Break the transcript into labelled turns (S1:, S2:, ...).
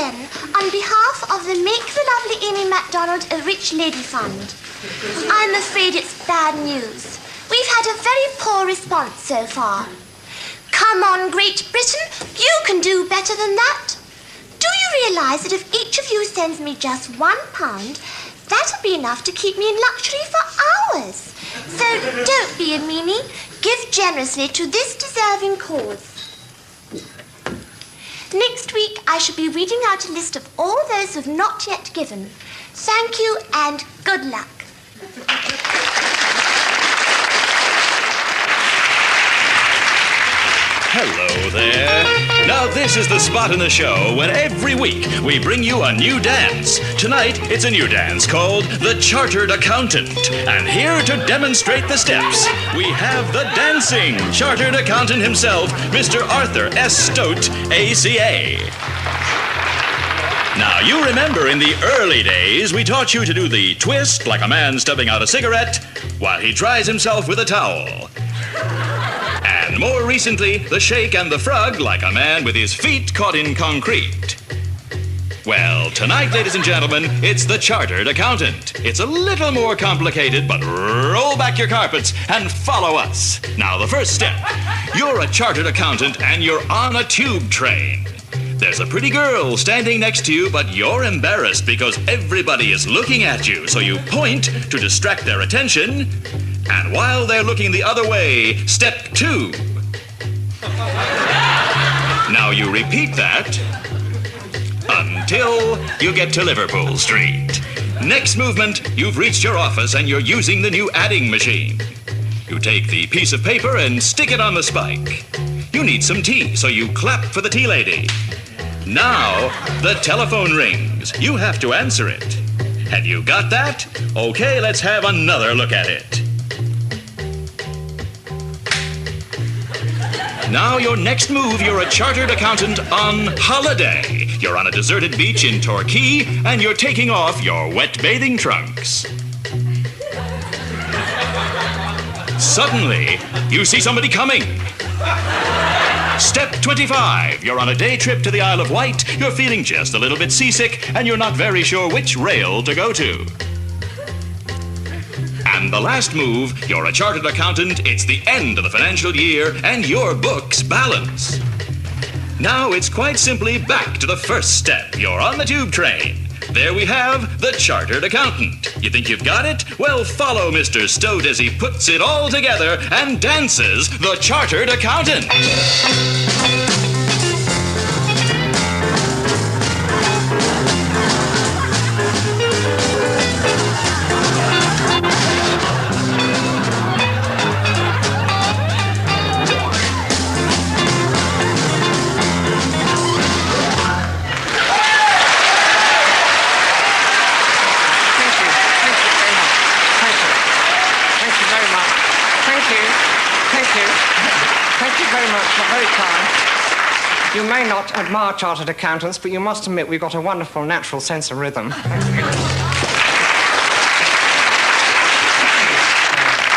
S1: again on behalf of the Make the Lovely Amy MacDonald a Rich Lady Fund. I'm afraid it's bad news. We've had a very poor response so far. Come on, Great Britain, you can do better than that. Do you realise that if each of you sends me just £1, that'll be enough to keep me in luxury for hours? So don't be a meanie. Give generously to this deserving cause. Next week, I shall be reading out a list of all those who've not yet given. Thank you and good luck.
S2: Hello there. Now this is the spot in the show when every week we bring you a new dance. Tonight it's a new dance called The Chartered Accountant. And here to demonstrate the steps, we have the dancing Chartered Accountant himself, Mr. Arthur S. Stote, ACA. Now, you remember in the early days, we taught you to do the twist like a man stubbing out a cigarette while he dries himself with a towel. And more recently, the shake and the frog like a man with his feet caught in concrete. Well, tonight, ladies and gentlemen, it's the Chartered Accountant. It's a little more complicated, but roll back your carpets and follow us. Now, the first step. You're a Chartered Accountant and you're on a tube train. There's a pretty girl standing next to you, but you're embarrassed because everybody is looking at you, so you point to distract their attention. And while they're looking the other way, step 2. Now you repeat that until you get to Liverpool Street. Next movement, you've reached your office and you're using the new adding machine. You take the piece of paper and stick it on the spike. You need some tea, so you clap for the tea lady. Now, the telephone rings. You have to answer it. Have you got that? Okay, let's have another look at it. Now, your next move, you're a Chartered Accountant on holiday. You're on a deserted beach in Torquay, and you're taking off your wet bathing trunks. Suddenly, you see somebody coming. Step 25. You're on a day trip to the Isle of Wight. You're feeling just a little bit seasick, and you're not very sure which rail to go to. And the last move, you're a Chartered Accountant, it's the end of the financial year, and your books balance. Now it's quite simply back to the first step. You're on the tube train. There we have the Chartered Accountant. You think you've got it? Well, follow Mr. Stote as he puts it all together and dances the Chartered Accountant.
S3: You may not admire Chartered Accountants, but you must admit we've got a wonderful natural sense of rhythm.